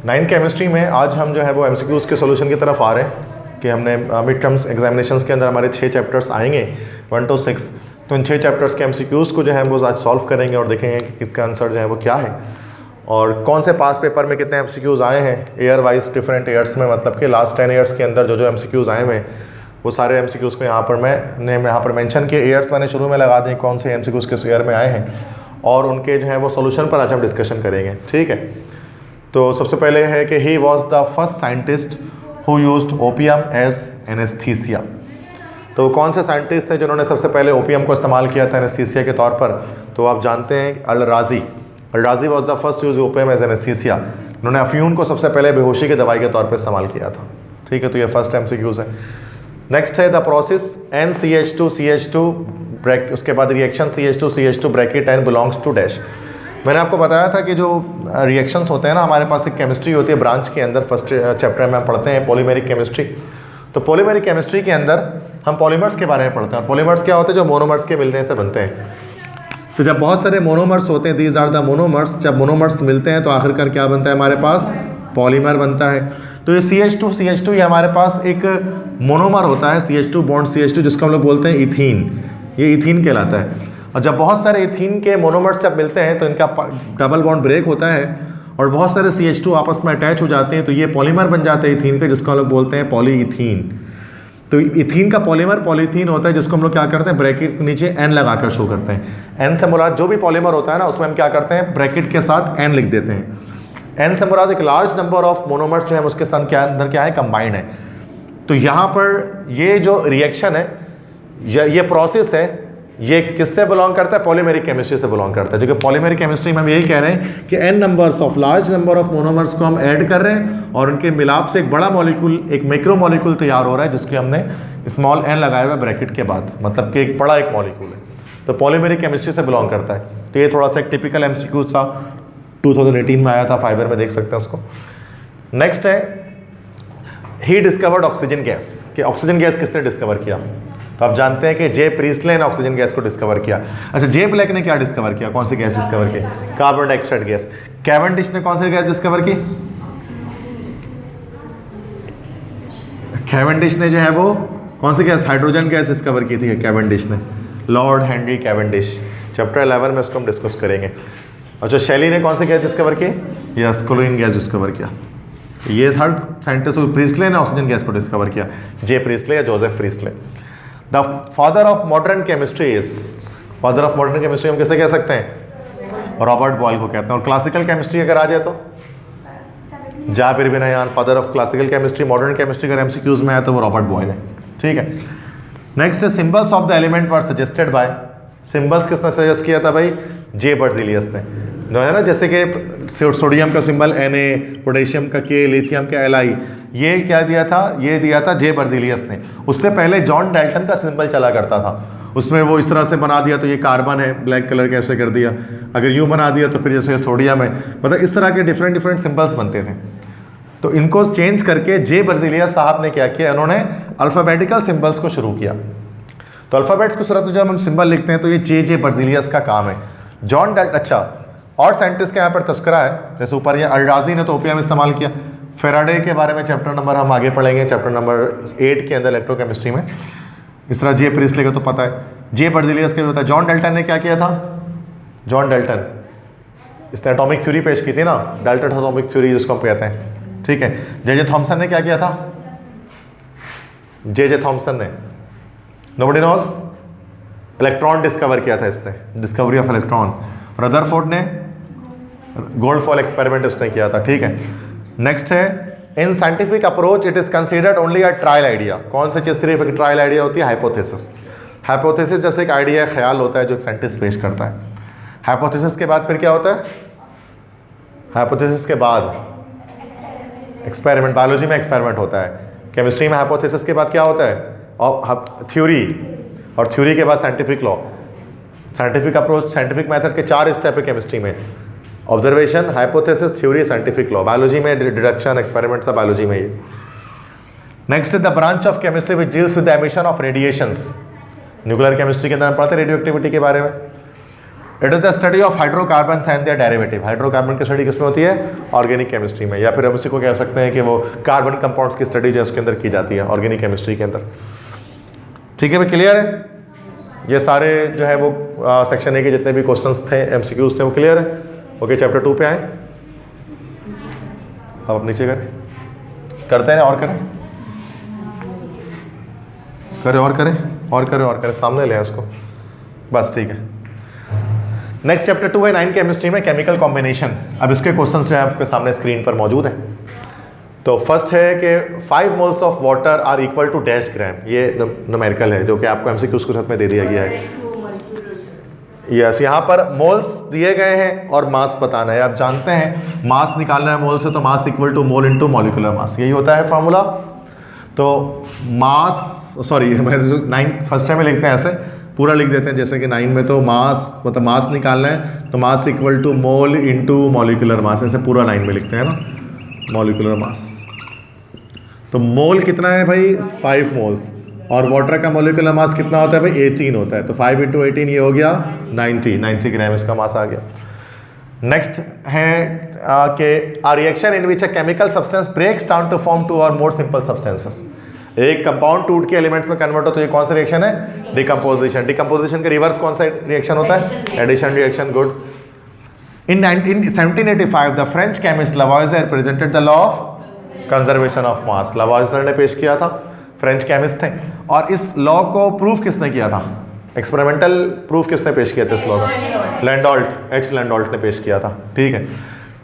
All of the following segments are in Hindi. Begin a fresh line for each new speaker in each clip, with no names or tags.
नाइन्थ केमिस्ट्री में आज हम जो है वो एमसीक्यूज़ के सॉल्यूशन की तरफ आ रहे हैं कि हमने मिड टर्म्स एग्जामिनेशंस के अंदर हमारे 6 चैप्टर्स आएंगे 1 to 6। तो इन 6 चैप्टर्स के एमसीक्यूज़ को जो है वो आज सॉल्व करेंगे और देखेंगे कि किसका आंसर जो है वो क्या है और कौन से पास पेपर में कितने एमसीक्यूज़ आए हैं ईयर वाइज डिफरेंट ईयर्स में, मतलब कि लास्ट 10 ईयर्स के अंदर जो एमसीक्यूज़ आए हुए हैं वो सारे एमसीक्यूज़ को यहाँ पर मेंशन किए। ईयर्स मैंने शुरू में लगा दें कौन से एमसीक्यूज़ किस ईयर में आए हैं और उनके जो है वो सोल्यूशन पर आज हम डिस्कशन करेंगे, ठीक है। तो सबसे पहले है कि he was the first scientist who used opium as anaesthesia. तो कौन से साइंटिस्ट थे जिन्होंने सबसे पहले ओपियम को इस्तेमाल किया था एनेस्थीसिया के तौर पर? तो आप जानते हैं Al Razi was the first use opium as anaesthesia. उन्होंने अफ्यून को सबसे पहले बेहोशी की दवाई के तौर पर इस्तेमाल किया था, ठीक है। तो ये फर्स्ट एमसीक्यूज है। नेक्स्ट है द प्रोसेस NCH2CH2 ब्रेक, उसके बाद reaction CH2CH2 bracket N belongs to dash. मैंने आपको बताया था कि जो रिएक्शंस होते हैं ना, हमारे पास एक केमिस्ट्री होती है ब्रांच के अंदर, फर्स्ट चैप्टर में हम पढ़ते हैं पॉलीमेरिक केमिस्ट्री। तो पॉलीमेरिक केमिस्ट्री के अंदर हम पॉलीमर्स के बारे में पढ़ते हैं और पॉलीमर्स क्या होते हैं? जो मोनोमर्स के मिलने से बनते हैं। तो जब बहुत सारे मोनोमर्स होते हैं, दीज आर द मोनोमर्स, जब मोनोमर्स मिलते हैं तो आखिरकार क्या बनता है? हमारे पास पॉलीमर बनता है। तो ये CH2CH2 ये हमारे पास एक मोनोमर होता है, CH2 बॉन्ड CH2, जिसको हम लोग बोलते हैं इथीन। ये इथीन कहलाता है। और जब बहुत सारे इथीन के मोनोमर्स जब मिलते हैं तो इनका डबल बॉन्ड ब्रेक होता है और बहुत सारे CH2 आपस में अटैच हो जाते हैं, तो ये पॉलीमर बन जाते हैं इथीन के, जिसको हम लोग बोलते हैं पॉलीइथीन। तो इथीन का पॉलीमर पॉलीथीन होता है, जिसको हम लोग क्या करते हैं? ब्रैकेट के नीचे N लगाकर शो करते हैं। N से मुराद जो भी पॉलीमर होता है ना, उसमें हम क्या करते हैं? ब्रैकेट के साथ N लिख देते हैं। N से मुराद एक लार्ज नंबर ऑफ मोनोमर्स जो है उसके साथ अंदर क्या है? कंबाइंड है। तो यहाँ पर ये जो रिएक्शन है, ये प्रोसेस है, ये किससे बिलोंग करता है? पॉलीमेरिक केमिस्ट्री से बिलोंग करता है। जो कि पॉलीमेरिक केमिस्ट्री में हम यही कह रहे हैं कि n numbers of large number of monomers को हम ऐड कर रहे हैं और उनके मिलाप से एक बड़ा मॉलिक्यूल, एक मैक्रो मॉलिक्यूल तैयार हो रहा है, जिसके हमने स्मॉल n लगाया हुआ है ब्रैकेट के बाद, मतलब कि एक बड़ा एक मॉलिक्यूल है। तो पॉलीमेरिक केमिस्ट्री से बिलोंग करता है। तो ये थोड़ा सा एक टिपिकल एमसीक्यू था, 2018 में आया था, फाइबर में देख सकते हैं उसको। नेक्स्ट है ही डिस्कवर्ड ऑक्सीजन गैस। कि ऑक्सीजन गैस किसने डिस्कवर किया? तो आप जानते हैं कि जे प्रीस्ले ने ऑक्सीजन गैस को डिस्कवर किया। अच्छा, जे ब्लैक ने क्या डिस्कवर किया? कौन सी गैस डिस्कवर की? Carbon dioxide gas. कैवेंडिश ने कौन सी गैस डिस्कवर की? कैवेंडिश ने जो है वो कौन सी गैस? हाइड्रोजन गैस डिस्कवर की थी कैवेंडिश ने, लॉर्ड हेनरी कैवेंडिश। चैप्टर 11 में उसको हम डिस्कस करेंगे। अच्छा, शैली ने कौन सी गैस डिस्कवर की? यस, क्लोरीन गैस डिस्कवर किया। ये हर साइंटिस्ट, प्रीस्ले ने ऑक्सीजन गैस को डिस्कवर किया, जे प्रीस्ले या Joseph Priestley. The father of modern chemistry is, father of modern chemistry हम किसे कह सकते हैं? रॉबर्ट बॉयल को कहते हैं। और क्लासिकल केमिस्ट्री अगर आ जाए तो Jabir bin Hayyan, father of classical chemistry. Modern chemistry अगर एमसीक्यूज में आया तो वो रॉबर्ट बॉयल है, ठीक है। नेक्स्ट है symbols of the element were suggested by. Symbols किसने सजेस्ट किया था भाई? जे बर्ज़िलियस ने, जो है ना, जैसे कि सोडियम का सिंबल Na, पोटेशियम का K, लिथियम का Li, ये क्या दिया था? ये दिया था जे बर्ज़िलियस ने। उससे पहले जॉन डाल्टन का सिंबल चला करता था, उसमें वो इस तरह से बना दिया तो ये कार्बन है, ब्लैक कलर कैसे कर दिया, अगर यूँ बना दिया तो फिर जैसे सोडियम है, मतलब इस तरह के डिफरेंट सिंबल्स बनते थे। तो इनको चेंज करके जे बर्ज़िलियस साहब ने क्या किया? इन्होंने अल्फ़ाबेटिकल सिंबल्स को शुरू किया। तो अल्फ़ाबेट्स की सूरत में जब हम सिंबल लिखते हैं तो ये जे बर्ज़िलियस का काम है। जॉन डाल्टन, अच्छा, और साइंटिस्ट के यहाँ पर तस्करा है, जैसे ऊपर ये अल-राज़ी ने तो ओपियम इस्तेमाल किया। फेराडे के बारे में चैप्टर नंबर हम आगे पढ़ेंगे, चैप्टर नंबर 8 के अंदर इलेक्ट्रोकेमिस्ट्री में। इस तरह जे प्रीस्ले का तो पता है, जे बर्ज़िलियस का भी पता है। जॉन डाल्टन ने क्या किया था? जॉन डाल्टन, इसने एटॉमिक थ्योरी पेश की थी ना, डाल्टन एटॉमिक थ्योरी जिसको हम कहते हैं, ठीक है। जे थॉमसन ने क्या किया था? जे थॉमसन ने, नोबडी नोस, इलेक्ट्रॉन डिस्कवर किया था इसने, डिस्कवरी ऑफ इलेक्ट्रॉन। रदरफोर्ड ने गोल्ड फॉल एक्सपेरिमेंट इसने किया था, ठीक है। नेक्स्ट है in scientific approach it is considered only a trial idea. कौन सी चीज़ सिर्फ एक ट्रायल आइडिया होती है? हाइपोथेसिस। हाइपोथेसिस जैसे एक आइडिया, ख्याल होता है जो एक साइंटिस्ट पेश करता है। हाइपोथेसिस के बाद फिर क्या होता है? हाइपोथेसिस के बाद एक्सपेरिमेंट। बायोलॉजी में एक्सपेरिमेंट होता है, केमिस्ट्री में हाइपोथेसिस के बाद क्या होता है? और थ्योरी, और थ्योरी के बाद scientific law. Scientific approach, scientific method के 4 स्टेप है केमिस्ट्री में, observation, hypothesis, theory, scientific law. Biology में डिडक्शन, एक्सपेरिमेंट सब बायोलॉजी में ही। Next is the branch of chemistry which deals with the emission of radiations. Nuclear chemistry के अंदर हम पढ़ते हैं रेडियो एक्टिविटी के बारे में। It is the study of hydrocarbon and their derivative. Hydrocarbon की स्टडी किसमें होती है? ऑर्गेनिक केमिस्ट्री में, या फिर हम इसी को कह सकते हैं कि वो कार्बन कंपाउंड्स की स्टडी जो है उसके अंदर की जाती है ऑर्गेनिक केमिस्ट्री के अंदर। ठीक है भाई, क्लियर है? ये सारे जो है वो सेक्शन ए के जितने भी क्वेश्चंस थे, एमसीक्यूज थे, वो क्लियर है? ओके, चैप्टर 2 पे आए। अब नीचे करें, करते हैं और करें, करें और करें और करें और करें, सामने ले उसको, बस ठीक है। नेक्स्ट चैप्टर 2 है 9 केमिस्ट्री में, केमिकल कॉम्बिनेशन। अब इसके क्वेश्चन जो है आपके सामने स्क्रीन पर मौजूद है। तो फर्स्ट है कि 5 moles of water are equal to dash gram. ये न्यूमेरिकल है जो कि आपको एमसीक्यूज के साथ में दे दिया गया है। यस, यहाँ पर मोल्स दिए गए हैं और मास बताना है। आप जानते हैं मास निकालना है मोल से, तो mass equal to mole into molecular mass, यही होता है फॉर्मूला। तो मास, सॉरी मैं 9 फर्स्ट टाइम में लिखते हैं ऐसे, पूरा लिख देते हैं जैसे कि 9 में तो मास, मतलब मास निकालना है तो mass equal to mole into molecular mass, ऐसे पूरा 9 में लिखते हैं ना, मॉलिक्यूलर मास। तो मोल कितना है भाई? 5 मोल्स, और वाटर का मॉलिक्यूलर मास कितना होता है भाई? 18 होता है। तो 5 × 18 ये हो गया 90 ग्राम इसका मास आ गया। नेक्स्ट है कि a reaction in which a chemical substance breaks down to form 2 और मोर सिंपल सब्सटेंसेस। एक कंपाउंड टूट के एलिमेंट्स में कन्वर्ट हो तो ये कौन सा रिएक्शन है? डिकम्पोजिशन। डिकम्पोजिशन का रिवर्स कौन सा रिएक्शन होता है? Addition reaction. Good. In 1785 the French chemist Lavoisier presented the law of conservation of mass. Lavoisier ने पेश किया था, फ्रेंच केमिस्ट थे, और इस लॉ को प्रूफ किसने किया था? एक्सपेरिमेंटल प्रूफ किसने पेश किया था इस लॉ का? लैंडोल्ट, एच लैंडोल्ट ने पेश किया था। ठीक है।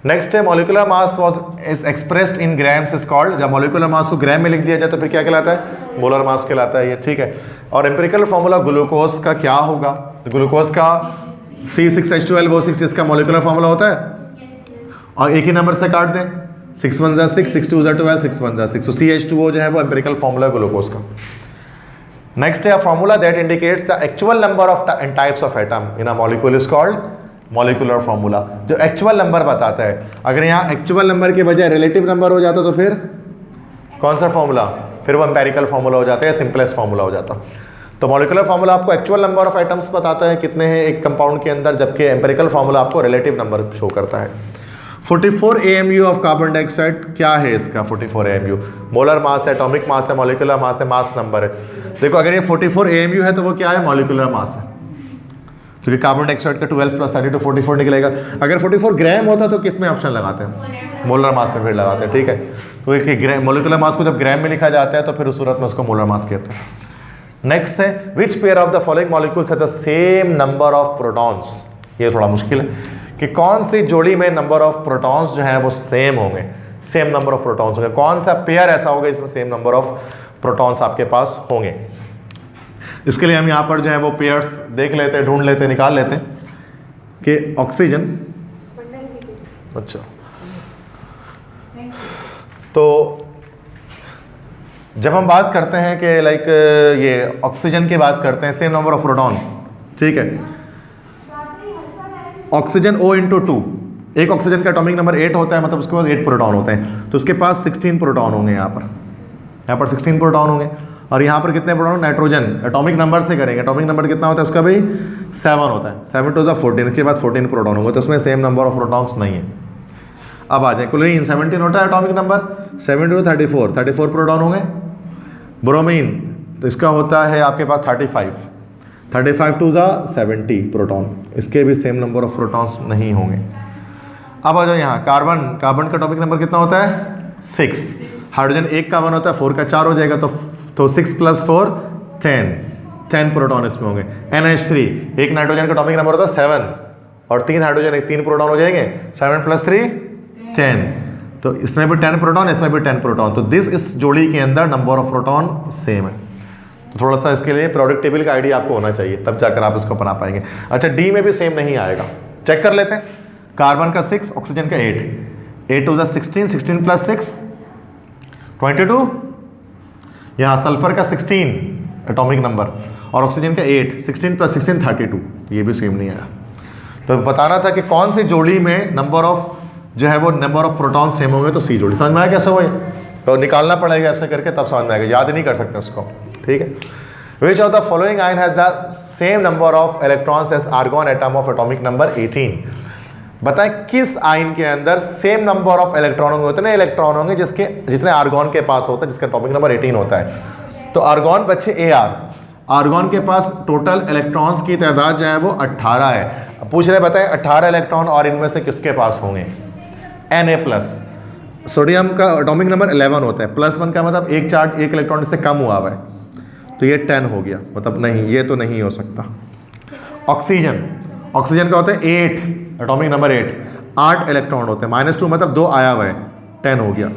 नेक्स्ट है molecular mass was expressed in grams is called. जब मॉलिक्यूलर मास को ग्राम में लिख दिया जाए तो फिर क्या कहलाता है? मोलर मास कहलाता है ये। ठीक है। और एम्पिरिकल फॉर्मूला ग्लूकोज का क्या होगा? ग्लूकोज का C6H12O6 इसका मॉलिक्यूलर फॉर्मूला होता है, और एक ही नंबर से काट दें, 6 1 जा 6, 6 2 जा 12, 6 1 जा 6। तो CH2O जो है वो एम्पिरिकल फॉर्मूला ग्लूकोज का। नेक्स्ट है formula that indicates the actual number of types of atom in a molecule is called molecular formula, जो एक्चुअल नंबर बताता है। अगर यहाँ एक्चुअल नंबर के बजाय रिलेटिव नंबर हो जाता तो फिर कौन सा फॉर्मूला? फिर वो एम्पेरिकल फॉर्मूला हो जाता है, सिंपलेस्ट फॉर्मूला हो जाता। तो मॉलिक्यूलर फॉर्मूला आपको एक्चुअल नंबर ऑफ एटम्स बताता है कितने हैं एक कंपाउंड के अंदर, जबकि एम्पेरिकल फॉर्मूला आपको रिलेटिव नंबर शो करता है। 44 AMU ऑफ कार्बन डाइऑक्साइड क्या है इसका? 44 AMU मोलर मास है, एटॉमिक मास है, मॉलिक्यूलर मास है, मास नंबर है। देखो अगर ये 44 AMU है तो वो क्या है? मॉलिक्यूलर मास है, क्योंकि कार्बन डाइऑक्साइड का 12 + 32 44 निकलेगा। अगर 44 ग्राम होता तो किस में ऑप्शन लगाते हैं? मोलर मास में फिर लगाते हैं। ठीक है। तो एक मॉलिक्यूलर मास को जब ग्राम में लिखा जाता है तो फिर उस सूरत में उसको मोलर मास कहते हैं। नेक्स्ट है which pair of the following molecules has the same number of protons. ये थोड़ा मुश्किल है कि कौन सी जोड़ी में नंबर ऑफ प्रोटॉन्स जो है वो सेम होंगे, सेम नंबर ऑफ प्रोटॉन्स होंगे। कौन सा पेयर ऐसा होगा जिसमें सेम नंबर ऑफ प्रोटॉन्स आपके पास होंगे? इसके लिए हम यहाँ पर जो है वो पेयर्स देख लेते हैं, ढूंढ लेते हैं, निकाल लेते हैं कि ऑक्सीजन, अच्छा, तो जब हम बात करते हैं कि लाइक ये ऑक्सीजन की बात करते हैं, सेम नंबर ऑफ प्रोटॉन, ठीक है, ऑक्सीजन O×2, एक ऑक्सीजन का एटॉमिक नंबर 8 होता है, मतलब उसके पास 8 प्रोटॉन होते हैं, तो उसके पास 16 प्रोटॉन होंगे। यहाँ पर 16 प्रोटॉन होंगे। और यहाँ पर कितने प्रोटॉन? नाइट्रोजन एटॉमिक नंबर से करेंगे, एटॉमिक नंबर कितना होता है उसका भाई? 7 होता है, 7 × 2 = 14, इसके बाद 14 प्रोटॉन होंगे, तो उसमें सेम नंबर ऑफ प्रोटॉन्स नहीं है। अब आ जाए, क्लोरीन 17 होता है एटॉमिक नंबर, 7 × 2 = 34 प्रोटॉन होंगे। ब्रोमीन तो इसका होता है आपके पास 35 × 2 = 70 प्रोटॉन, इसके भी सेम नंबर ऑफ प्रोटॉन्स नहीं होंगे। अब आ जाओ यहाँ, कार्बन का एटॉमिक नंबर कितना होता है? 6। हाइड्रोजन 1 का 1 होता है, 4 का 4 हो जाएगा, तो 6 + 4 10 प्रोटॉन इसमें होंगे। NH3, एक नाइट्रोजन का एटॉमिक नंबर होता है 7, और 3 हाइड्रोजन 3 प्रोटॉन हो जाएंगे, 7 + 3 10, तो इसमें भी 10 प्रोटॉन, इसमें भी 10 प्रोटॉन, तो इस जोड़ी के अंदर नंबर ऑफ प्रोटॉन सेम है। तो थोड़ा सा इसके लिए प्रोडक्ट टेबल का आइडिया आपको होना चाहिए, तब जाकर आप इसको बना पाएंगे। अच्छा, डी में भी सेम नहीं आएगा, चेक कर लेते हैं। कार्बन का 6, ऑक्सीजन का 8, 8 × 2 = 16, 16 + 6 22, यहाँ सल्फर का 16 एटॉमिक नंबर, और ऑक्सीजन का 8, 16 + 16 32, ये भी सेम नहीं आया। तो बताना था कि कौन सी जोड़ी में नंबर ऑफ जो है वो नंबर ऑफ प्रोटॉन सेम होंगे, तो सी जोड़ी। समझ में आया कैसे हुआ? तो निकालना पड़ेगा ऐसे करके, तब समझ में आएगा, याद नहीं कर सकते उसको। ठीक है। Which of the following ion has the same number of electrons as argon atom of atomic number 18। बताएं किस आयन के अंदर सेम नंबर ऑफ इलेक्ट्रॉन होंगे, उतने इलेक्ट्रॉन होंगे जिसके जितने आर्गॉन के पास होता है, जिसका एटॉमिक नंबर 18 होता है। तो आर्गॉन बच्चे AR, आर्गॉन के पास टोटल इलेक्ट्रॉन्स की तादाद जो है वो 18 है। पूछ रहे बताएं 18 इलेक्ट्रॉन और इनमें से किसके पास होंगे? Na+। सोडियम का एटॉमिक नंबर 11 होता है, +1 का मतलब एक चार्ज एक इलेक्ट्रॉन से कम हुआ है, तो ये 10 हो गया, मतलब नहीं, ये तो नहीं हो सकता। ऑक्सीजन, ऑक्सीजन का होता है 8, एटॉमिक नंबर 8 इलेक्ट्रॉन होते हैं, -2 मतलब 2 आया हुआ है, 10 हो गया,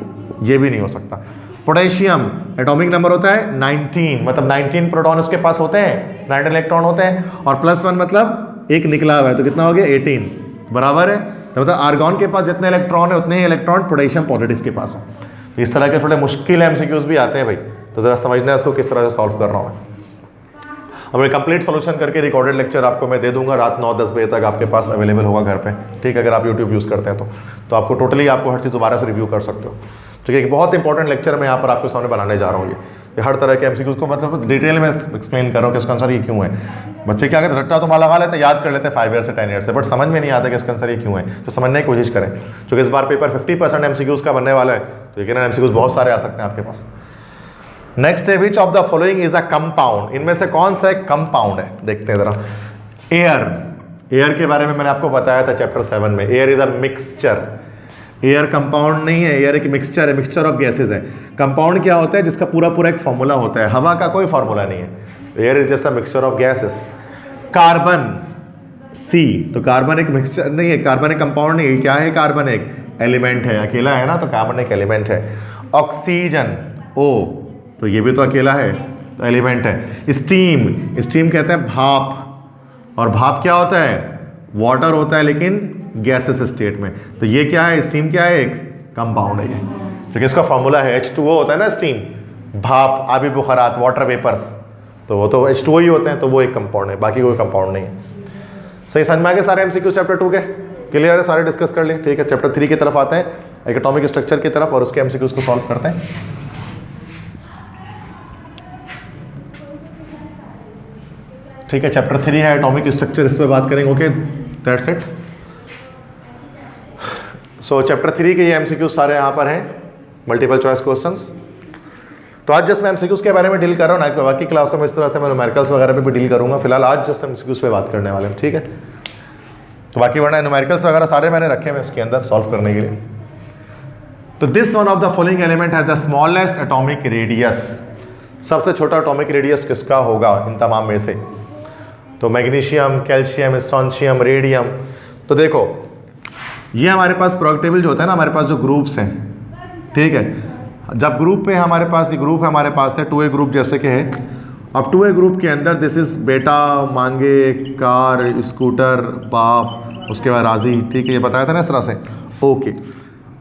ये भी नहीं हो सकता। पोटेशियम एटॉमिक नंबर होता है 19, मतलब 19 प्रोटॉन उसके पास होते हैं, 9 इलेक्ट्रॉन होते हैं, और +1 मतलब एक निकला हुआ है, तो कितना हो गया 18, बराबर है। तो मतलब आर्गॉन के पास जितने इलेक्ट्रॉन है उतने ही इलेक्ट्रॉन पोटेशियम पॉजिटिव के पास है। तो इस तरह के थोड़े मुश्किल MCQs भी आते हैं भाई, तो जरा समझना है इसको किस तरह से सॉल्व कर रहा हूँ मैं। अब मैं कंप्लीट सोल्यूशन करके रिकॉर्डेड लेक्चर आपको मैं दे दूंगा, रात 9-10 बजे तक आपके पास अवेलेबल होगा घर पे, ठीक है। अगर आप यूट्यूब यूज़ करते हैं तो आपको टोटली आपको हर चीज़ दोबारा से रिव्यू कर सकते हो, ठीक है। एक बहुत इंपॉर्टेंट लेक्चर मैं यहाँ पर आपके सामने बनाने जा रहा हूँ। ये हर तरह के MCQs को मतलब डिटेल में एक्सप्लेन कर रहा हूँ कि इसका आंसर ये क्यों है। बच्चे क्या कहते हैं, रट्टा तो मार लगा लेते हैं, याद कर लेते हैं 5 ईयर से 10 ईयर से, बट समझ में नहीं आता कि इसका आंसर ये क्यों है। तो समझने की कोशिश करें, क्योंकि इस बार पेपर 50% MCQs का बनने वाला है, तो ये MCQs बहुत सारे आ सकते हैं आपके पास। नेक्स्ट है which of the following is a compound, इनमें से कौन सा एक कंपाउंड है, देखते हैं जरा। एयर, एयर के बारे में मैंने आपको बताया था चैप्टर 7 में। Air is a mixture, air compound नहीं है, एयर एक मिक्सचर है, मिक्सचर ऑफ गैसेज है। कंपाउंड क्या होता है? जिसका पूरा पूरा एक फॉर्मूला होता है, हवा का कोई फॉर्मूला नहीं है। Air is just a mixture of gases. Carbon, C, तो कार्बन एक मिक्सचर नहीं है, कार्बन एक कंपाउंड नहीं है, क्या है? कार्बन एक एलिमेंट है, अकेला है ना, तो कार्बन एक एलिमेंट है। ऑक्सीजन, ओ, तो ये भी तो अकेला है, तो एलिमेंट है। स्टीम, स्टीम कहते हैं भाप, और भाप क्या होता है? वाटर होता है लेकिन गैसेस स्टेट में, तो ये क्या है? स्टीम क्या है? एक कंपाउंड है ये, क्योंकि इसका फॉर्मूला है H2O होता है ना, स्टीम, भाप, आबी बुखारात, वाटर वेपर्स, तो वो तो H2O ही होते हैं, तो वो एक कंपाउंड है, बाकी कोई कंपाउंड नहीं है। सही समझ में आ गए सारे MCQ चैप्टर 2 के? क्लियर है? सारे डिस्कस कर लिए, ठीक है। चैप्टर 3 की तरफ आते हैं, एक एटॉमिक स्ट्रक्चर की तरफ, और उसके MCQs को सॉल्व करते हैं। ठीक है, चैप्टर 3 है एटॉमिक स्ट्रक्चर, इस पर बात करेंगे। Okay, that's it. So chapter 3 के ये MCQ सारे यहाँ पर हैं, मल्टीपल चॉइस क्वेश्चंस। तो आज जस्ट मैं MCQs के बारे में डील कर रहा हूँ ना, बाकी क्लासों में इस तरह से मैं न्यूमेरिकल्स वगैरह पे भी डील करूँगा। फिलहाल आज जस्ट MCQs पे बात करने वाले हैं, ठीक है। तो बाकी वरना न्यूमेरिकल्स वगैरह सारे मैंने रखे हैं इसके अंदर सॉल्व करने के लिए। तो this one of the following element has the smallest atomic radius, सबसे छोटा एटॉमिक रेडियस किसका होगा इन तमाम में से? तो मैग्नीशियम, कैल्शियम, स्ट्रोंशियम, रेडियम। तो देखो ये हमारे पास प्रोडक्ट टेबल जो होता है ना, हमारे पास जो ग्रुप्स हैं, ठीक है। जब ग्रुप पे हमारे पास ये ग्रुप हमारे पास है 2A ग्रुप जैसे कि है, अब 2A ग्रुप के अंदर दिस इज बेटा, मांगे, कार, स्कूटर, पाप, उसके बाद राजी, ठीक है, ये बताया था ना इस तरह से। ओके,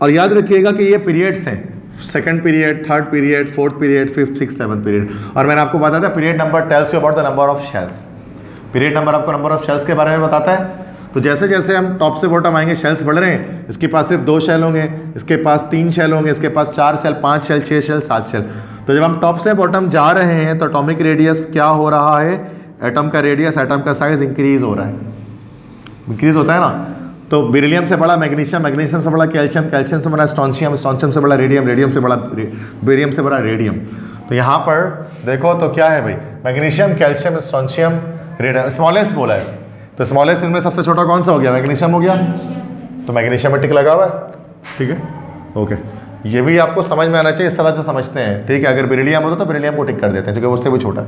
और याद रखिएगा कि ये पीरियड्स हैं, second period, third period, fourth period, fifth, six, seventh period. और मैंने आपको बताया था period number tells you about the number of shells, period number आपको नंबर ऑफ शेल्स के बारे में बताता है। तो जैसे जैसे हम टॉप से बॉटम आएंगे शेल्स बढ़ रहे हैं, इसके पास सिर्फ 2 शेल होंगे, इसके पास 3 शेल होंगे, इसके पास 4 शेल, 5 शेल, 6 शेल, 7 शेल। तो जब हम टॉप से बॉटम जा रहे हैं तो एटॉमिक रेडियस क्या हो रहा है? एटम का रेडियस, एटम का साइज इंक्रीज हो रहा है, इंक्रीज होता है ना। तो बेरिलियम से बड़ा मैग्नीशियम, मैग्नीशियम से बड़ा कैल्शियम, कैल्शियम से बड़ा स्ट्रोंशियम, स्ट्रोंशियम से बड़ा रेडियम, रेडियम से बड़ा बेरियम से बड़ा रेडियम। तो यहाँ पर देखो तो क्या है भाई? Magnesium, calcium, strontium, radium, smallest बोला है, तो स्मॉलेस्ट इनमें सबसे छोटा कौन सा हो गया? मैग्नीशियम हो गया, तो मैग्नीशियम में टिक लगा हुआ है, ठीक है। ओके, ये भी आपको समझ में आना चाहिए, इस तरह से समझते हैं, ठीक है। अगर बेरिलियम होता तो बेरिलियम को टिक कर देते हैं क्योंकि उससे भी छोटा है।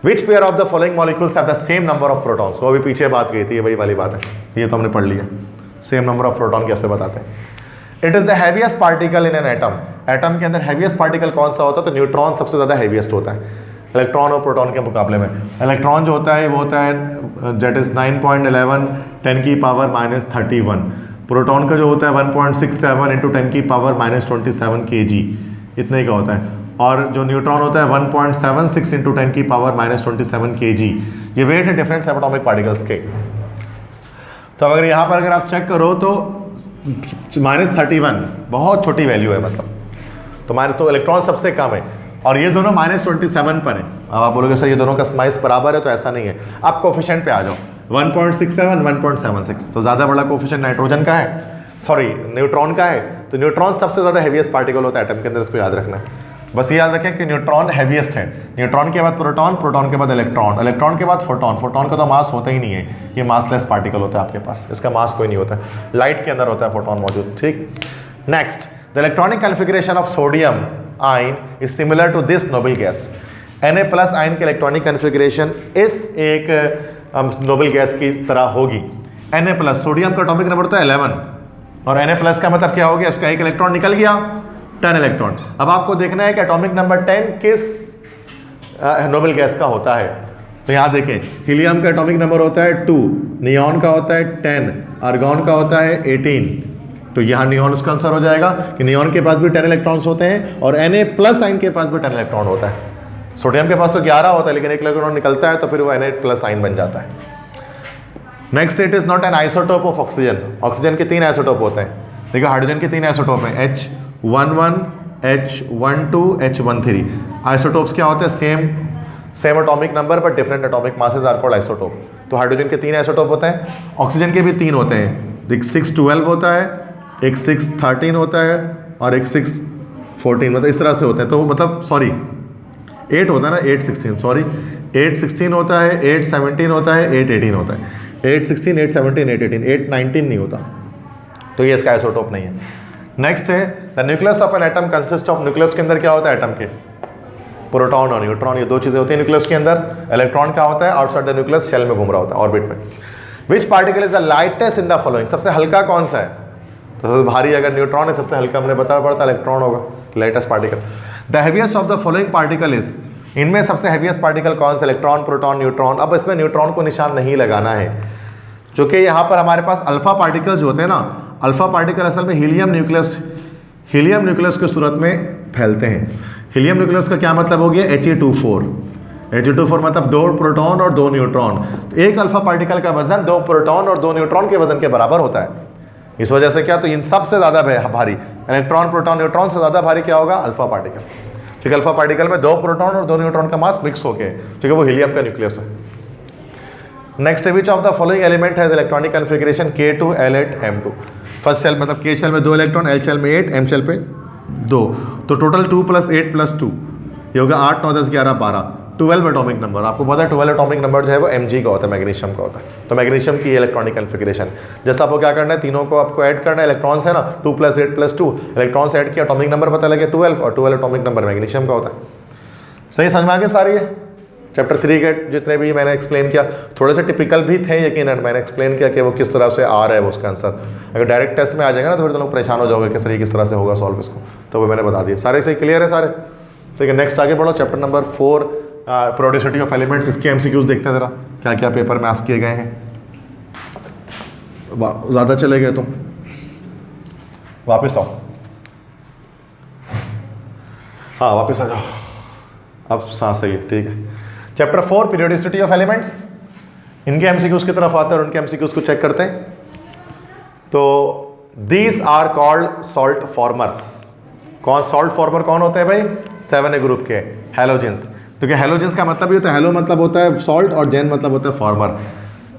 Which pair of the following molecules have the same number of protons? वो अभी पीछे बात गई थी, ये वही वाली बात है, ये तो हमने पढ़ लिया। सेम नंबर ऑफ प्रोटॉन कैसे बताते हैं? It is the heaviest particle in an atom, atom के अंदर हैवीएस्ट पार्टिकल कौन सा होता है? तो न्यूट्रॉन सबसे ज़्यादा हैवीएस्ट होता है इलेक्ट्रॉन और प्रोटॉन के मुकाबले में। इलेक्ट्रॉन जो होता है वो होता है दैट इज 9.11 10 की पावर -31। प्रोटॉन का जो होता है 1.67 × 10 की पावर -27 kg, इतने का होता है। और जो न्यूट्रॉन होता है 1.76 × 10 की पावर -27 kg। ये वेट है डिफरेंट एटॉमिक पार्टिकल्स के। तो अगर यहाँ पर अगर आप चेक करो तो -31 बहुत छोटी वैल्यू है, मतलब तो इलेक्ट्रॉन सबसे कम है, और ये दोनों -27 पर है, अब आप बोलोगे सर ये दोनों का स्माइस बराबर है, तो ऐसा नहीं है। आप कोफिशिएंट पे आ जाओ, 1.67 1.76, तो ज़्यादा बड़ा कोफिशिएंट नाइट्रोजन का है, सॉरी न्यूट्रॉन का है। तो न्यूट्रॉन सबसे ज़्यादा हैवीएस्ट पार्टिकल होता है एटम के अंदर, इसको याद रखना है। बस ये याद रखें कि न्यूट्रॉन हैवीएस्ट है। न्यूट्रॉन के बाद प्रोटॉन, प्रोटॉन के बाद इलेक्ट्रॉन, इलेक्ट्रॉन के बाद फोटॉन, फोटॉन का तो मास होता ही नहीं है, ये मासलेस पार्टिकल होता है आपके पास, इसका मास कोई नहीं होता है, लाइट के अंदर होता है फोटॉन मौजूद, ठीक। Next, the electronic configuration of sodium ion is similar to this noble gas. Na+ ion की इलेक्ट्रॉनिक कॉन्फ़िगरेशन इस एक नोबल गैस की तरह होगी। Na+, सोडियम का एटॉमिक नंबर तो 11, और Na+ का मतलब क्या हो गया, इसका एक इलेक्ट्रॉन निकल गया, 10 इलेक्ट्रॉन। अब आपको देखना है कि एटॉमिक नंबर 10 किस नोबल गैस का होता है। तो यहाँ देखें, हीलियम का एटॉमिक नंबर होता है 2, नियॉन का होता है 10, आर्गॉन का होता है 18। तो यहाँ नियॉन उसका आंसर हो जाएगा कि नियॉन के पास भी 10 इलेक्ट्रॉन्स होते हैं, और Na+ आयन के पास भी 10 इलेक्ट्रॉन होता है। सोडियम के पास तो 11 होता है, लेकिन एक इलेक्ट्रॉन निकलता है तो फिर वो Na+ आयन बन जाता है। Next, it is not an isotope of oxygen. Oxygen के 3 आइसोटोप होते हैं, देखो हाइड्रोजन के 3 आइसोटोप हैं, H11, H12, H13। आइसोटोप्स क्या होते हैं, सेम एटॉमिक नंबर पर different atomic masses are called isotope. तो हाइड्रोजन के 3 आइसोटोप होते हैं, ऑक्सीजन के भी 3 होते हैं, एक 612 होता है, एक 613 होता है, और एक 614, मतलब इस तरह से होते हैं। तो मतलब सॉरी 8 होता है ना, 816, सॉरी 816 होता है, 817 होता है, 818 होता है, 816, 817, 818, 819 नहीं होता, तो ये इसका आइसोटोप नहीं है। नेक्स्ट है, the nucleus of an atom consist of, nucleus के अंदर क्या होता है एटम के, प्रोटॉन और न्यूट्रॉन, ये 2 चीज़ें होती हैं न्यूक्लियस के अंदर। इलेक्ट्रॉन क्या होता है, आउटसाइड द न्यूक्लियस शेल में घूम रहा होता है, ऑर्बिट में। Which particle is the lightest in the following, सबसे हल्का कौन सा है, तो सबसे भारी अगर न्यूट्रॉन है, सबसे हल्का हमने बताना पड़ता है इलेक्ट्रॉन होगा, lightest particle. The heaviest of the following particle is, इनमें सबसे हैवीएस्ट पार्टिकल कौन सा, इलेक्ट्रॉन, प्रोटॉन, न्यूट्रॉन। अब इसमें न्यूट्रॉन को निशान नहीं लगाना है, चूंकि यहाँ पर हमारे पास अल्फा पार्टिकल्स होते हैं ना, अल्फा पार्टिकल असल में हीलियम न्यूक्लियस की सूरत में फैलते हैं। हीलियम न्यूक्लियस का क्या मतलब हो गया, He24। He24 मतलब 2 प्रोटॉन और 2 न्यूट्रॉन। तो एक अल्फा पार्टिकल का वजन 2 प्रोटॉन और 2 न्यूट्रॉन के वजन के बराबर होता है। इस वजह से क्या, तो इन सबसे ज़्यादा भारी इलेक्ट्रॉन, प्रोटॉन, न्यूट्रॉन से ज़्यादा भारी क्या होगा, अल्फा पार्टिकल, क्योंकि अल्फा पार्टिकल में 2 प्रोटॉन और 2 न्यूट्रॉन का मास मिक्स हो गया, क्योंकि वो हीलियम का न्यूक्लियस है। Next, which of the following element has electronic configuration K2 L8 M2। First shell मतलब K शेल में 2 इलेक्ट्रॉन, L शेल में 8, M शेल पे 2, तो टोटल 2 + 8 + 2 ये होगा 8, 9, 10, 11, 12, 12 एटॉमिक नंबर। आपको पता है 12 एटॉमिक नंबर जो है वो Mg का होता है, मैग्नीशियम का होता है। तो मैग्नीशियम की इलेक्ट्रॉनिक कॉन्फ़िगरेशन, जैसा आपको क्या करना है, तीनों को आपको ऐड करना है, इलेक्ट्रॉन्स है ना, 2 + 8 + 2 इलेक्ट्रॉन्स ऐड किया, एटॉमिक नंबर पता लगे 12, और 12 एटॉमिक नंबर मैग्नीशियम का होता है। सही समझ में आ गया सारी है। चैप्टर 3 के जितने भी मैंने एक्सप्लेन किया, थोड़े से टिपिकल भी थे यकीनन, मैंने एक्सप्लेन किया कि वो किस तरह से आ रहा है वो उसका आंसर। अगर डायरेक्ट टेस्ट में आ जाएगा ना तो फिर तो लोग परेशान हो जाओगे कि सर ये किस तरह से होगा सॉल्व इसको, तो वो मैंने बता दिया। सारे सही क्लियर है सारे, ठीक है। नेक्स्ट आगे बढ़ो, chapter number 4 periodicity of elements. इसके MCQs देखते हैं ज़रा क्या क्या पेपर में आस्क किए गए हैं। ज़्यादा चले गए तुम, वापस आओ, हाँ वापस आ जाओ, अब हाँ सही है, ठीक है। चैप्टर 4 पीरियोडिसिटी ऑफ एलिमेंट्स, इनके MCQs की तरफ आते हैं और उनके MCQs को चेक करते हैं। तो these are called salt formers. कौन सॉल्ट फॉर्मर कौन होते हैं भाई, 7A ग्रुप के हैलोजेंस। तो क्या हैलोजेंस का मतलब भी होता है, हैलो मतलब होता है सॉल्ट और जेन मतलब होता है फॉर्मर।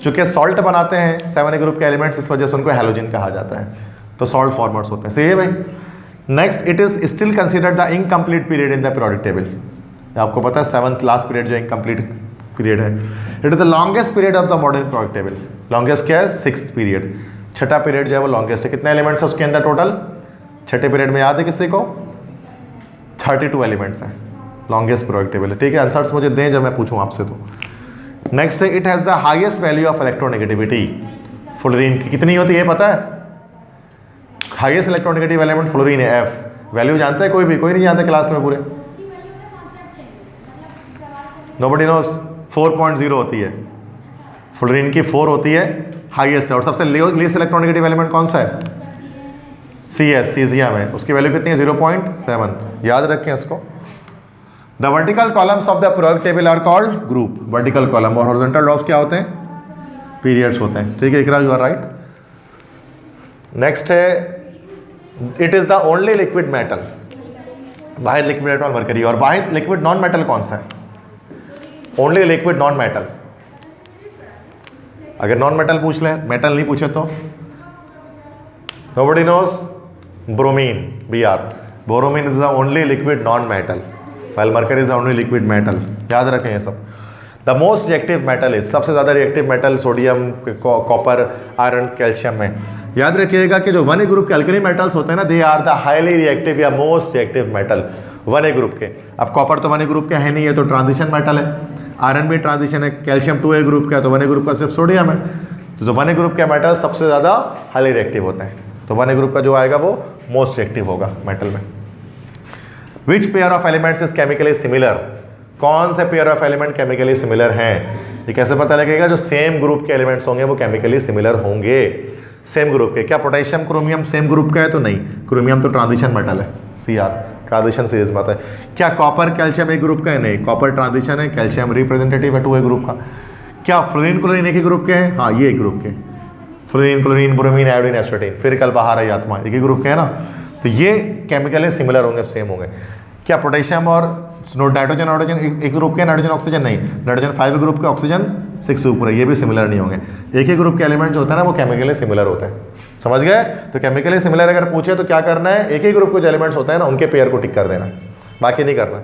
चूंकि सॉल्ट बनाते हैं 7A ग्रुप के एलिमेंट्स, इस वजह से उनको हैलोजन कहा जाता है। तो सॉल्ट फॉर्मर्स होते हैं, सही है भाई। Next, it is still considered the incomplete period in the periodic table. आपको पता है 7th लास्ट पीरियड जो इनकम्प्लीट पीरियड है। It is the longest period of the modern periodic table. Longest क्या है, 6th पीरियड, छठा पीरियड जो है वो लॉन्गेस्ट है। कितने एलिमेंट्स है उसके अंदर टोटल, छठे पीरियड में याद है किसी को, 32 एलिमेंट्स हैं, लॉन्गेस्ट पीरियोडिक टेबल है, ठीक है। आंसर्स मुझे दें जब मैं पूछूं आपसे। तो नेक्स्ट है, it has the highest value of electronegativity. Fluorine की कितनी होती है पता है, हाईएस्ट इलेक्ट्रोनेगेटिव एलिमेंट फ्लोरीन है, F। वैल्यू जानता है कोई भी, कोई नहीं जानता क्लास में पूरे, नोबडी नोस। 4.0 होती है फ्लोरीन की, 4 होती है हाईएस्ट है। और सबसे लीस्ट इलेक्ट्रोनेगेटिव एलिमेंट कौन सा है, CS, सीजियम है, उसकी वैल्यू कितनी है 0.7, याद रखें इसको। The vertical columns of the periodic table are called group, vertical column. और हॉरिजॉन्टल रॉस क्या होते हैं, पीरियड्स होते हैं, ठीक है। Iqra you are right. Next है, it is the only liquid metal, वाहिद लिक्विड मेटल मरकरी। और वाहिद लिक्विड नॉन मेटल कौन सा है, ओनली लिक्विड नॉन मेटल। अगर नॉन मेटल पूछ ले, मेटल नहीं पूछे तो nobody knows bromine, Br, bromine is the only liquid non metal while mercury is the only liquid metal। याद रखें ये सब। The most reactive metal is, सबसे ज़्यादा reactive metal sodium, copper, iron, calcium में। याद रखिएगा कि जो 1A ग्रुप के अल्कली मेटल्स होते हैं ना, they are the highly reactive या most reactive metal 1A group के। अब कॉपर तो 1A ग्रुप का है नहीं, है तो ट्रांजिशन मेटल है। आयरन भी ट्रांजिशन है। कैल्शियम 2A ग्रुप का है, तो 1A ग्रुप का सिर्फ सोडियम है। तो जो 1A ग्रुप के मेटल सबसे ज़्यादा हाईली रिएक्टिव होते हैं, तो 1A ग्रुप का जो आएगा वो मोस्ट रिएक्टिव होगा मेटल में। Which pair of elements is chemically similar, कौन से pair of element chemically similar हैं? ये कैसे पता लगेगा? जो सेम ग्रुप के एलिमेंट्स होंगे वो केमिकली सिमिलर होंगे, सेम ग्रुप के। क्या पोटेशियम क्रोमियम सेम ग्रुप का है? तो नहीं, क्रोमियम तो ट्रांजिशन मेटल है, Cr, ट्रांजिशन सीरीज में आता है। क्या कॉपर कैल्शियम एक ग्रुप का है? नहीं, कॉपर ट्रांजिशन है, कैल्शियम रिप्रेजेंटेटिव है 2A ग्रुप का। क्या फ्लोरीन क्लोरीन एक ही ग्रुप के हैं? हाँ, ये एक ग्रुप के, fluorine chlorine bromine iodine astatine, फिर कल बाहर आई आत्मा, एक ही ग्रुप के है ना, तो ये केमिकली सिमिलर होंगे, सेम होंगे। क्या पोटेशियम और नाइट्रोजन एक ग्रुप के? नाइट्रोजन ऑक्सीजन नहीं, नाइट्रोजन 5 ग्रुप के, ऑक्सीजन 6 ऊपर है, ये भी सिमिलर नहीं होंगे। एक ही ग्रुप के एलिमेंट जो होता है ना वो केमिकली सिमिलर होते हैं, समझ गए? तो केमिकली सिमिलर अगर पूछे तो क्या करना है? एक ही ग्रुप के जो एलिमेंट्स होते हैं ना उनके पेयर को टिक कर देना, बाकी नहीं करना।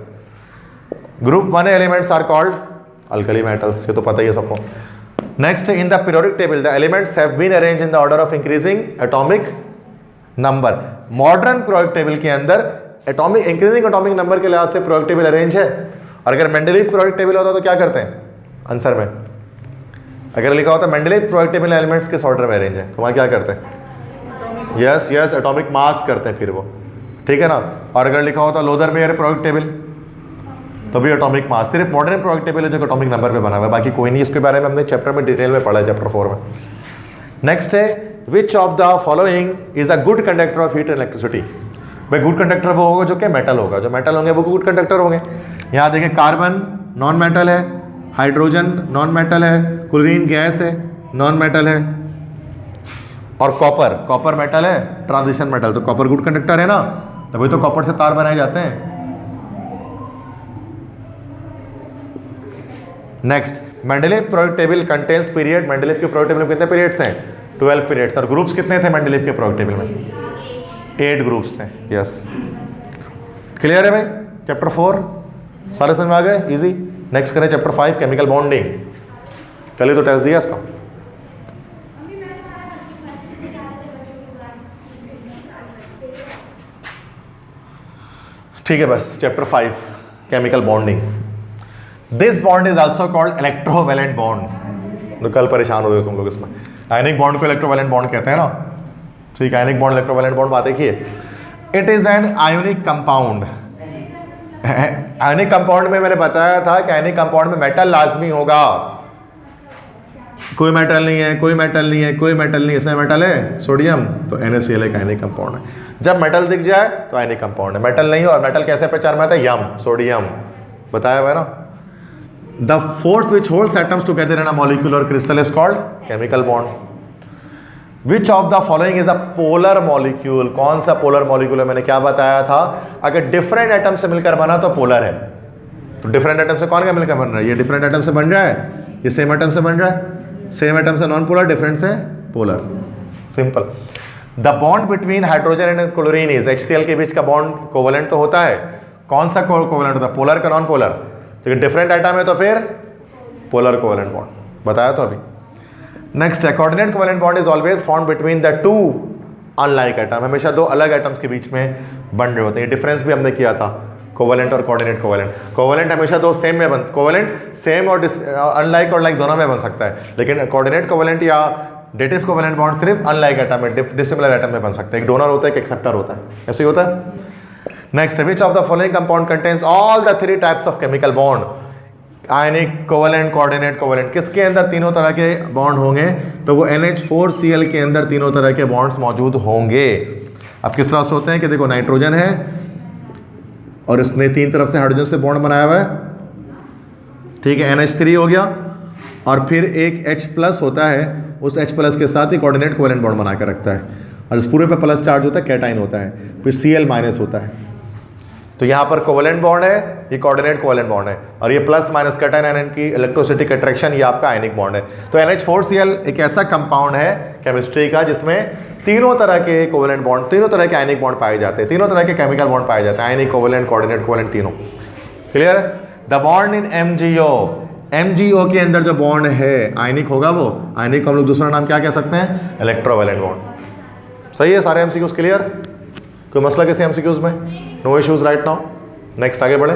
Group 1 elements are called alkali metals, ये तो पता ही है सबको। Next, in the periodic table the elements have been arranged in the order of increasing atomic number. Modern periodic table के अंदर एटॉमिक इंक्रीजिंग एटॉमिक नंबर के लिहाज से पीरियोडिक टेबल अरेंज है। और अगर मेंडलीव पीरियोडिक टेबल होता तो क्या करते हैं? आंसर में अगर लिखा होता मेंडलीव पीरियोडिक टेबल एलिमेंट्स किस ऑर्डर में अरेंज है, तो वहाँ क्या करते हैं? यस यस, एटॉमिक मास करते हैं फिर वो, ठीक है ना। और अगर लिखा होता लोदर मेयर पीरियोडिक टेबल तो भी एटॉमिक मास। सिर्फ मॉडर्न पीरियोडिक टेबल है जो एटॉमिक नंबर पे बना हुआ है, बाकी कोई नहीं। इसके बारे में हमने चैप्टर में डिटेल में पढ़ा है, चैप्टर 4 में। नेक्स्ट है, which of the following is a good conductor of heat and electricity. भाई गुड कंडक्टर वो होगा जो क्या मेटल होगा, जो मेटल होंगे वो गुड कंडक्टर होंगे। यहाँ देखिए, कार्बन नॉन मेटल है, हाइड्रोजन नॉन मेटल है, क्लोरीन गैस है, नॉन मेटल है, और कॉपर मेटल है, ट्रांजिशन मेटल, तो कॉपर गुड कंडक्टर है ना, तभी तो कॉपर से तार बनाए जाते हैं। Next, Mendeleev periodic table contains period. Mendeleev के पीरियोडिक टेबल में कितने पीरियड्स हैं? 12 पीरियड्स। और ग्रुप्स कितने थे मेंडलीव के पीरियोडिक टेबल में? 8 ग्रुप्स थे। यस, क्लियर है भाई? चैप्टर 4 सारे समझ में आ गए, इजी। नेक्स्ट करें चैप्टर 5 केमिकल बॉन्डिंग। कल ही तो टेस्ट दिया इसका। ठीक है, बस chapter 5 chemical bonding. This bond is also called electrovalent bond. तो कल परेशान हो गए तुम लोग इसमें। आयनिक बॉन्ड को इलेक्ट्रोवैलेंट बॉन्ड कहते हैं ना, ठीक है। आयनिक बॉन्ड इलेक्ट्रोवैलेंट बॉन्ड बात देखिए, it is an ionic compound. Ionic compound में मैंने बताया था कि आयनिक कंपाउंड में मेटल लाजमी होगा। कोई मेटल नहीं है, कोई मेटल नहीं है, कोई मेटल नहीं है, इसमें मेटल है सोडियम, तो NaCl एक आयनिक कंपाउंड है। जब मेटल दिख जाए तो आयनिक कंपाउंड है। मेटल नहीं हो, और मेटल कैसे पहचान में आता है? यम, सोडियम, बताया हुआ है ना। The force which holds atoms together in a molecule or crystal is called chemical bond. Which of the following is the polar molecule? कौन सा polar molecule है? मैंने क्या बताया था? अगर different atom से मिलकर बना तो polar है। तो different atom से कौन का मिलकर बन रहा है? ये different atom से बन रहा है, ये same atom से बन रहा है। same atom से non polar, different से polar, simple। The bond between hydrogen and chlorine is, HCl के बीच का bond covalent तो होता है। कौन सा covalent होता है? polar का non polar? तो डिफरेंट आइटम है तो फिर पोलर कोवेलेंट बॉन्ड, बताया तो अभी। नेक्स्ट है, coordinate covalent bond is always found between the two unlike item. हमेशा दो अलग आइटम्स के बीच में बन रहे होते हैं। डिफरेंस भी हमने किया था, कोवेलेंट और कोऑर्डिनेट कोवेलेंट। कोवेलेंट हमेशा दो सेम में कोवेलेंट सेम और अनलाइक और लाइक दोनों में बन सकता है, लेकिन कोऑर्डिनेट कोवेलेंट या डेटिव कोवेलेंट बॉन्ड सिर्फ अनलाइक आइटम में, डिसिमिलर आइटम में बन सकते हैं। एक डोनर होता है, एक एक्सेप्टर होता है, ऐसे ही होता है। Next, which of the following compound contains all the 3 types of chemical bond? Ionic, covalent, coordinate, covalent. किसके अंदर तीनों तरह के बॉन्ड होंगे? तो वो NH4Cl के अंदर तीनों तरह के बॉन्ड्स मौजूद होंगे। अब किस तरह से होते हैं कि देखो, नाइट्रोजन है और इसने 3 तरफ से हाइड्रोजन से बॉन्ड बनाया हुआ है, ठीक है, NH3 हो गया, और फिर एक H+ होता है, उस H+ के साथ ही कोऑर्डिनेट कोवेलेंट बॉन्ड बना कर रखता है, और इस पूरे पे प्लस चार्ज होता है, कैटाइन होता है, फिर Cl- होता है। तो यहाँ पर कोवेलेंट बॉन्ड है, ये कोऑर्डिनेट कोवेलेंट बॉन्ड है, और ये प्लस माइनस कैटायन आयन की इलेक्ट्रोस्टैटिक अट्रैक्शन, ये आपका आयनिक बॉन्ड है। तो NH4Cl एक ऐसा कंपाउंड है केमिस्ट्री का जिसमें तीनों तरह के कोवेलेंट बॉन्ड, तीनों तरह के आयनिक बॉन्ड पाए जाते हैं, तीनों तरह के केमिकल बॉन्ड पाए जाते हैं, आयनिक, कोवेलेंट, कोऑर्डिनेट कोवेलेंट, तीनों। Clear? The bond in MgO के अंदर जो बॉन्ड है आयनिक होगा, वो आयनिक को हम लोग दूसरा नाम क्या कह सकते हैं? Electrovalent bond. सही है? सारे MCQs क्लियर? कोई मसला किसी MCQs में? No issues right now. Next आगे बढ़े।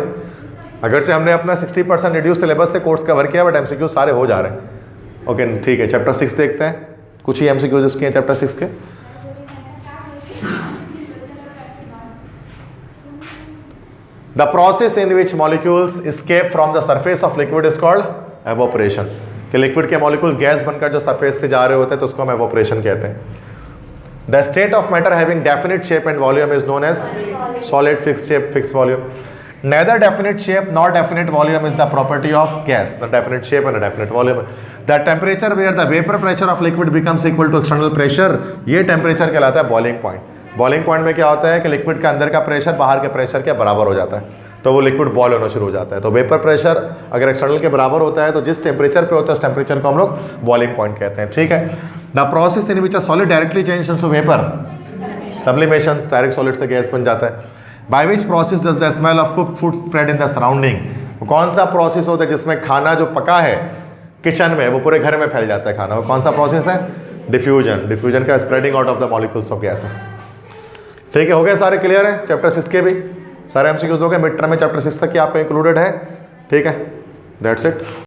अगर से हमने अपना 60% रिड्यूस सिलेबस से कोर्स कवर किया, बट MCQs सारे हो जा रहे हैं। ओके ठीक है, चैप्टर 6 देखते हैं, कुछ ही MCQs इसके हैं चैप्टर 6 के। The process in which molecules escape from the surface of liquid is called evaporation। कि लिक्विड के मॉलिक्यूल्स गैस बनकर जो सरफेस से जा रहे होते हैं तो उसको हम evaporation कहते हैं। The state of matter having definite shape and volume is known as solid, fixed shape, fixed volume। Neither definite shape nor definite volume is the property of gas। The definite shape and the definite volume। The temperature where the vapor pressure of liquid becomes equal to external pressure, ये temperature कहलाता है boiling point। बॉइलिंग पॉइंट में क्या होता है कि लिक्विड के अंदर का प्रेशर बाहर के प्रेशर के बराबर हो जाता है, तो वो लिक्विड बॉयल होना शुरू हो जाता है। तो वेपर प्रेशर अगर एक्सटर्नल के बराबर होता है तो जिस टेम्परेचर पे होता है उस टेम्परेचर को हम लोग बॉइलिंग पॉइंट कहते हैं। ठीक है। The process in which a solid directly change into vapour, sublimation, direct solid से गैस बन जाता है। By which process does the smell of cooked food spread in the surrounding. कौन सा प्रोसेस होता है जिसमें खाना जो पका है किचन में वो पूरे घर में फैल जाता है खाना, वो कौन सा प्रोसेस है? डिफ्यूजन। डिफ्यूजन का spreading out of the molecules of gases. ठीक है, हो गए सारे क्लियर है? चैप्टर 6 के भी सारे MCQs हो गए। मिड टर्म में चैप्टर 6 तक की आपका इंक्लूडेड है। ठीक है, दैट्स इट।